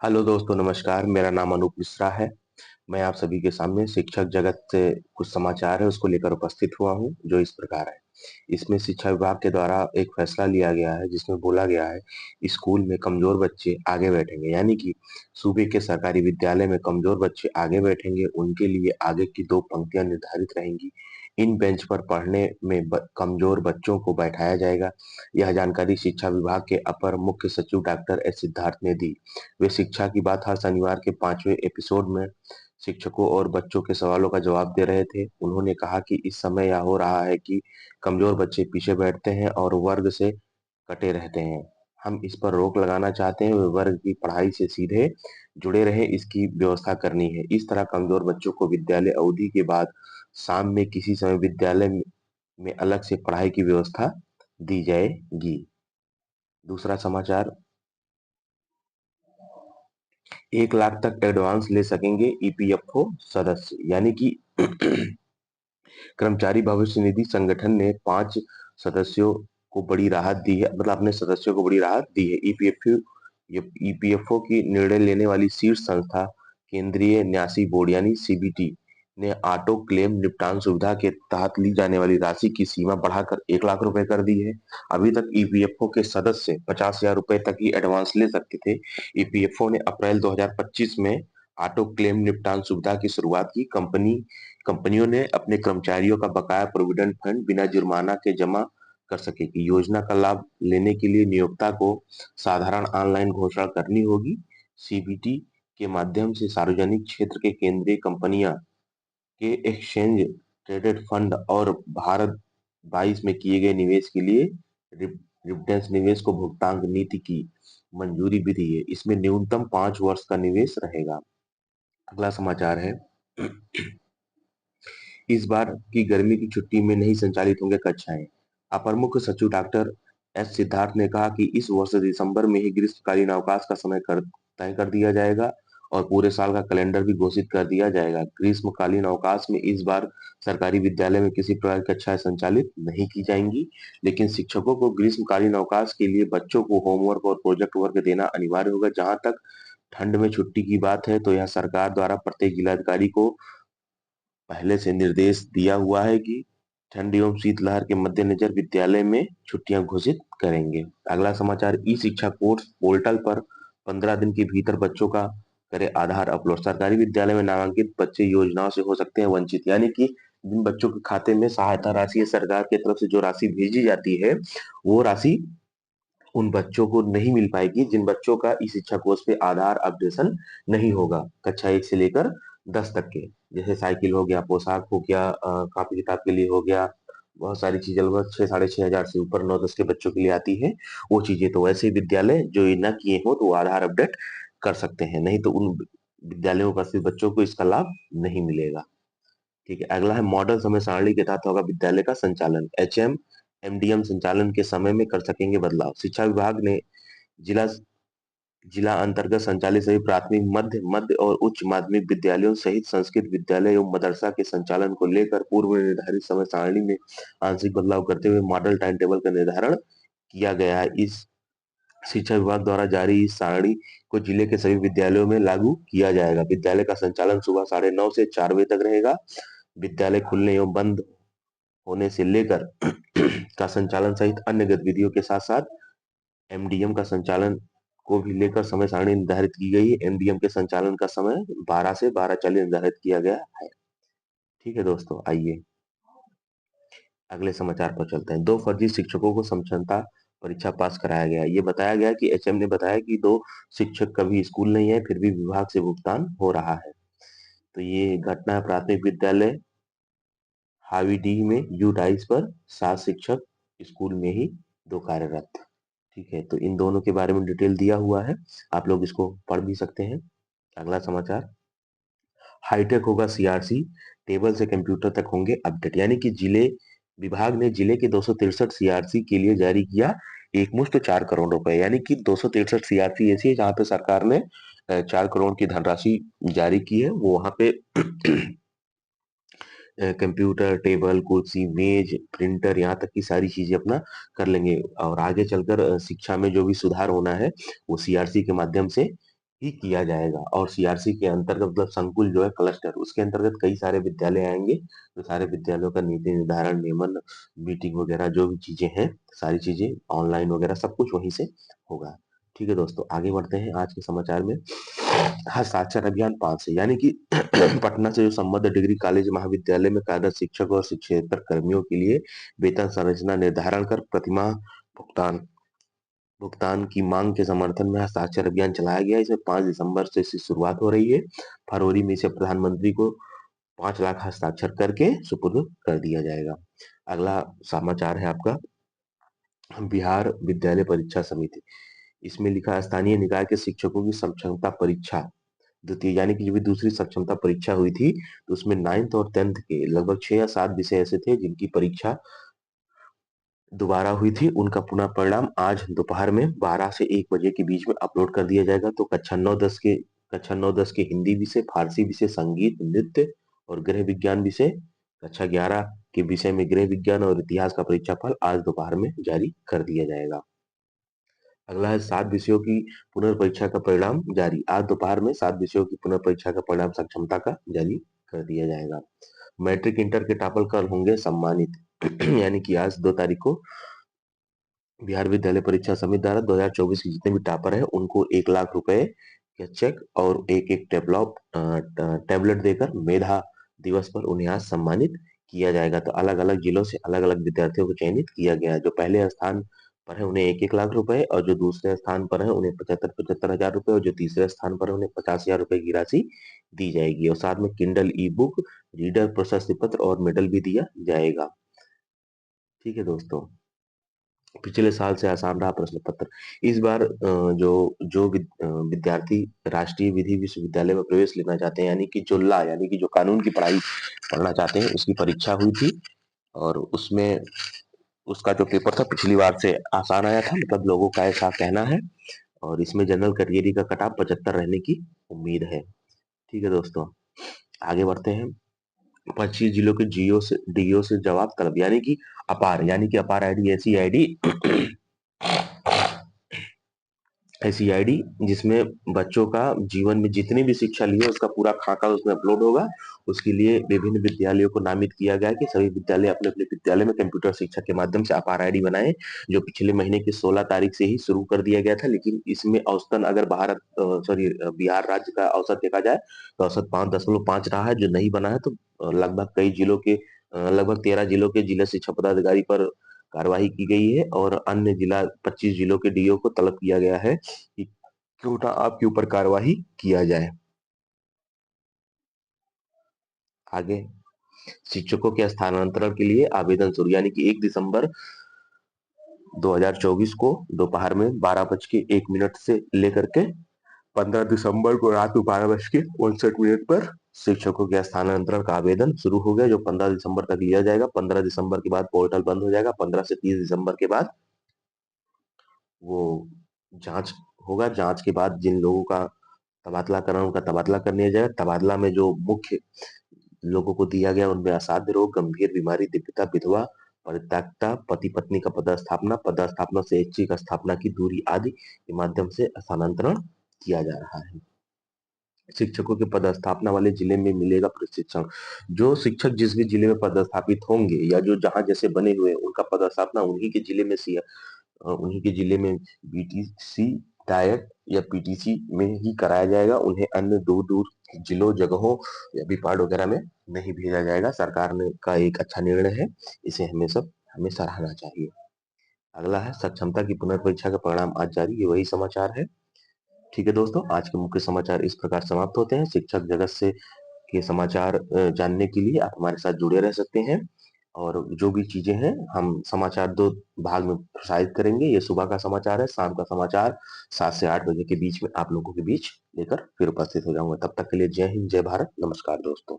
Hello दोस्तों, नमस्कार। मेरा नाम अनूप मिश्रा है। मैं आप सभी के सामने शिक्षक जगत से कुछ समाचार है उसको लेकर उपस्थित हुआ हूँ, जो इस प्रकार है। इसमें शिक्षा विभाग के द्वारा एक फैसला लिया गया है, जिसमें बोला गया है स्कूल में कमजोर बच्चे आगे बैठेंगे, यानी कि सूबे के सरकारी विद्यालय में कमजोर बच्चे आगे बैठेंगे। उनके लिए आगे की दो पंक्तियां निर्धारित रहेंगी। इन बेंच पर पढ़ने में कमजोर बच्चों को बैठाया जाएगा। यह जानकारी शिक्षा विभाग के अपर मुख्य सचिव डॉक्टर एस सिद्धार्थ ने दी। वे शिक्षा की बात हर शनिवार के 5वें एपिसोड में शिक्षकों और बच्चों के सवालों का जवाब दे रहे थे। उन्होंने कहा कि इस समय यह हो रहा है कि कमजोर बच्चे पीछे बैठते हैं और वर्ग से कटे रहते हैं। हम इस पर रोक लगाना चाहते हैं। वे वर्ग की पढ़ाई से सीधे जुड़े रहें, इसकी व्यवस्था करनी है। इस तरह कमजोर बच्चों को विद्यालय अवधि के बाद शाम में किसी समय विद्यालय में अलग से पढ़ाई की व्यवस्था दी जाएगी। दूसरा समाचार, 1 लाख तक एडवांस ले सकेंगे ईपीएफओ सदस्य, यानी कि कर्मचारी भविष्य निधि संगठन ने 5 सदस्यों को बड़ी राहत दी है, मतलब अपने सदस्यों को बड़ी राहत दी है। ईपीएफओ की निर्णय लेने वाली शीर्ष संस्था केंद्रीय न्यासी बोर्ड यानी सीबीटी ने ऑटो क्लेम निपटान सुविधा के तहत ली जाने वाली राशि की सीमा बढ़ाकर 1 लाख रुपए कर दी है। अभी तक ईपीएफओ के सदस्य 50,000 रुपए तक ही एडवांस ले सकते थे। ईपीएफओ ने अप्रैल 2025 में ऑटो क्लेम निपटान सुविधा की शुरुआत की। कंपनियों ने अपने कर्मचारियों का बकाया प्रोविडेंट फंड बिना जुर्माना के जमा कर सकेगी। योजना का लाभ लेने के लिए नियोक्ता को साधारण ऑनलाइन घोषणा करनी होगी। सीबीटी के माध्यम से सार्वजनिक क्षेत्र के केंद्रीय कंपनियां के एक्सचेंज ट्रेडेड फंड और भारत 22 में किए गए निवेश के लिए रिमिटेंस निवेश को भुगतान नीति की मंजूरी भी दी है। इसमें न्यूनतम 5 वर्ष का निवेश रहेगा। अगला समाचार है, इस बार की गर्मी की छुट्टी में नहीं संचालित होंगे कक्षाएं। अपर मुख्य सचिव डॉक्टर एस सिद्धार्थ ने कहा कि इस वर्ष दिसंबर में ही ग्रीष्मकालीन अवकाश का समय तय कर दिया जाएगा और पूरे साल का कैलेंडर भी घोषित कर दिया जाएगा। ग्रीष्मकालीन अवकाश में इस बार सरकारी विद्यालय में किसी प्रकार की कक्षाएं संचालित नहीं की जाएंगी, लेकिन शिक्षकों को ग्रीष्मकालीन अवकाश के लिए बच्चों को होमवर्क और प्रोजेक्ट वर्क देना अनिवार्य होगा। जहां तक ठंड में छुट्टी की बात है, तो यह सरकार द्वारा प्रत्येक जिलाधिकारी को पहले से निर्देश दिया हुआ है कि ठंड एवं शीतलहर के मद्देनजर विद्यालय में छुट्टियां घोषित करेंगे। अगला समाचार, ई शिक्षा कोर्स पोर्टल पर 15 दिन के भीतर बच्चों का करे आधार अपलोड। सरकारी विद्यालय में नामांकित बच्चे योजनाओं से हो सकते हैं वंचित, यानी कि जिन बच्चों के खाते में सहायता राशि या सरकार की तरफ से जो राशि भेजी जाती है, वो राशि उन बच्चों को नहीं मिल पाएगी जिन बच्चों का ई शिक्षा कोर्स पे आधार अपडेशन नहीं होगा। कक्षा 1 से लेकर 10 तक के, जैसे साइकिल हो गया, पोशाक हो गया, कॉपी किताब के लिए हो गया, बहुत सारी चीजें लगभग 6 साढ़े 6 हजार से ऊपर 9 10 के बच्चों के लिए आती है। वो चीजें तो वैसे विद्यालय जो ये न किए हो तो वो आधार अपडेट कर सकते हैं, नहीं तो उन विद्यालयों में उपस्थित बच्चों को इसका लाभ नहीं मिलेगा। ठीक है। अगला है, मॉडल समय सारणी के तहत होगा विद्यालय का संचालन। एचएम एमडीएम संचालन के समय में कर सकेंगे बदलाव। शिक्षा विभाग ने जिला जिला अंतर्गत संचालित सभी प्राथमिक, मध्य मध्य और उच्च माध्यमिक विद्यालयों सहित संस्कृत विद्यालय एवं मदरसा के संचालन को लेकर पूर्व निर्धारित समय सारणी में आंशिक बदलाव करते हुए मॉडल टाइम टेबल का निर्धारण किया गया है। इस शिक्षा विभाग द्वारा जारी इस सारणी को जिले के सभी विद्यालयों में लागू किया जाएगा। विद्यालय का संचालन सुबह 9:30 से 4 बजे तक रहेगा। विद्यालय खुलने एवं बंद होने से लेकर का संचालन सहित अन्य गतिविधियों के साथ साथ एमडीएम का संचालन को भी लेकर समय सारणी निर्धारित की गई है। एमडीएम के संचालन का समय 12 से 12:40 निर्धारित किया गया है। ठीक है दोस्तों, आइए अगले समाचार पर चलते हैं। 2 फर्जी शिक्षकों को समक्षमता परीक्षा पास कराया गया। ये बताया गया कि एचएम ने बताया कि 2 शिक्षक कभी स्कूल नहीं है, फिर भी विभाग से भुगतान हो रहा है। तो ये घटना प्राथमिक विद्यालय हावीडीह में यू-22 पर 7 शिक्षक स्कूल में ही 2 कार्यरत। ठीक है, तो इन दोनों के बारे में डिटेल दिया हुआ है, आप लोग इसको पढ़ भी सकते हैं। अगला समाचार, हाईटेक होगा सीआरसी, टेबल से कंप्यूटर तक होंगे अपडेट, यानी कि जिले विभाग ने जिले के 263 सीआरसी के लिए जारी किया एकमुश्त 4 करोड़ रुपए, यानी कि 263 सीआरसी ऐसी है जहां पे सरकार ने 4 करोड़ की धनराशि जारी की है। वो वहां पे कंप्यूटर, टेबल, कुर्सी, मेज, प्रिंटर, यहाँ तक की सारी चीजें अपना कर लेंगे और आगे चलकर शिक्षा में जो भी सुधार होना है वो सीआरसी के माध्यम से ही किया जाएगा। और सीआरसी के अंतर्गत मतलब संकुल जो है क्लस्टर, उसके अंतर्गत कई सारे विद्यालय आएंगे। तो सारे विद्यालयों का नीति निर्धारण, नियमन, मीटिंग वगैरह जो भी चीजें हैं, सारी चीजें ऑनलाइन वगैरह सब कुछ वहीं से होगा। ठीक है दोस्तों, आगे बढ़ते हैं आज के समाचार में। हस्ताक्षर अभियान 5 से, यानी कि पटना से जो संबद्ध डिग्री कॉलेज महाविद्यालय में कार्यरत शिक्षक और शिक्षेतर कर्मियों के लिए वेतन संरचना निर्धारण कर प्रतिमाह भुगतान भुगतान की मांग के समर्थन में हस्ताक्षर अभियान चलाया गया। इसमें 5 दिसंबर से इसकी शुरुआत हो रही है। फरवरी में इसे प्रधानमंत्री को 5 लाख हस्ताक्षर करके सुपुर्द कर दिया जाएगा। अगला समाचार है आपका बिहार विद्यालय परीक्षा समिति। इसमें लिखा है स्थानीय निकाय के शिक्षकों की सक्षमता परीक्षा द्वितीय, यानी कि जो भी दूसरी सक्षमता परीक्षा हुई थी, तो उसमें 9th और 10th के लगभग 6 या 7 विषय ऐसे थे जिनकी परीक्षा दोबारा हुई थी। उनका पुनः परिणाम आज दोपहर में 12 से 1 बजे के बीच में अपलोड कर दिया जाएगा। तो कक्षा 9 10 के हिंदी विषय, फारसी विषय, संगीत, नृत्य और गृह विज्ञान विषय, कक्षा 11 के विषय में गृह विज्ञान और इतिहास का परीक्षा फल आज दोपहर में जारी कर दिया जाएगा। अगला है 7 विषयों की पुनर्परीक्षा का परिणाम जारी। आज दोपहर में 7 विषयों की पुनर्परीक्षा का परिणाम सक्षमता का जारी कर दिया जाएगा। मैट्रिक इंटर के टॉपर कल होंगे सम्मानित यानी कि आज 2 तारीख को बिहार विद्यालय परीक्षा समिति द्वारा 2024 के जितने भी टॉपर है उनको 1 लाख रुपए का चेक और एक टैबलेट देकर मेधा दिवस पर उन्हें आज सम्मानित किया जाएगा। तो अलग अलग जिलों से अलग अलग विद्यार्थियों को चयनित किया गया है। जो पहले स्थान पर है उन्हें 1 1 लाख रुपए, और जो दूसरे स्थान पर है उन्हें 75 75 हजार रुपए, और जो तीसरे स्थान पर है उन्हें 50 हजार रुपए की राशि दी जाएगी। और साथ में किंडल ई बुक, रीडर प्रशस्ति पत्र और मेडल भी दिया जाएगा। ठीक है दोस्तों, पिछले साल से आसान रहा प्रश्न पत्र। इस बार जो जो विद्यार्थी राष्ट्रीय विधि विश्वविद्यालय में प्रवेश लेना चाहते हैं, यानी कि जो लॉ यानी कि जो कानून की पढ़ाई पढ़ना चाहते हैं, उसकी परीक्षा हुई थी और उसमें उसका जो पेपर था पिछली बार से आसान आया था, मतलब लोगों का ऐसा कहना है। और इसमें जनरल कैटेगरी का कट ऑफ 75 रहने की उम्मीद है। ठीक है दोस्तों, आगे बढ़ते हैं। 25 जिलों के जीओ से डीओ से जवाब तलब, यानी कि अपार आईडी ऐसी आईडी जिसमें बच्चों का जीवन में जितनी भी शिक्षा ली है उसका पूरा खाका उसमें अपलोड होगा। उसके लिए विभिन्न विद्यालयों को नामित किया गया है कि सभी विद्यालय अपने अपने विद्यालय में कंप्यूटर शिक्षा के माध्यम से अपार आईडी बनाए, जो पिछले महीने की 16 तारीख से ही शुरू कर दिया गया था। लेकिन इसमें औसतन अगर बिहार राज्य का औसत देखा जाए तो औसत 5.5 रहा है। जो नहीं बना है तो लगभग कई जिलों के लगभग 13 जिलों के जिला शिक्षा पदाधिकारी पर कार्रवाई की गई है, और अन्य 25 जिलों के डीओ को तलब किया गया है कि क्यों ना आपके ऊपर कार्रवाई किया जाए। आगे शिक्षकों के स्थानांतरण के लिए आवेदन शुरू, यानी कि 1 दिसंबर 2024 को दोपहर में 12:01 से लेकर के 15 दिसंबर को रात 12:59 पर शिक्षकों के स्थानांतरण का आवेदन शुरू हो गया, जो 15 दिसंबर तक लिया जाएगा। 15 दिसंबर के बाद पोर्टल बंद हो जाएगा। 15 से 30 दिसंबर के बाद वो जांच होगा। जांच के बाद जिन लोगों का तबादला करना उनका तबादला कर लिया जाएगा। तबादला में जो मुख्य लोगों को दिया गया उनमें असाध्य रोग, गंभीर बीमारी, दिव्यता, विधवा, परित्यक्ता, पति पत्नी का पदस्थापना से ऐच्छिक स्थापना की दूरी आदि के माध्यम से स्थानांतरण किया जा रहा है। शिक्षकों के पदस्थापना वाले जिले में मिलेगा प्रशिक्षण। जो शिक्षक जिस भी जिले में पदस्थापित होंगे या जो जहां जैसे बने हुए हैं, उनका पदस्थापना उन्हीं के जिले में बीटीसी डायट या पीटीसी में ही कराया जाएगा। उन्हें अन्य दूर दूर जिलों, जगहों या विपाड वगैरह में नहीं भेजा जाएगा। सरकार ने का एक अच्छा निर्णय है, इसे हमें सराहना चाहिए। अगला है सक्षमता की पुनर्परीक्षा का परिणाम आज जारी, ये वही समाचार है। ठीक है दोस्तों, आज के मुख्य समाचार इस प्रकार समाप्त होते हैं। शिक्षक जगत से के समाचार जानने के लिए आप हमारे साथ जुड़े रह सकते हैं, और जो भी चीजें हैं हम समाचार 2 भाग में प्रसारित करेंगे। ये सुबह का समाचार है, शाम का समाचार 7 से 8 बजे के बीच में आप लोगों के बीच लेकर फिर उपस्थित हो जाऊंगा। तब तक के लिए जय हिंद, जय भारत, नमस्कार दोस्तों।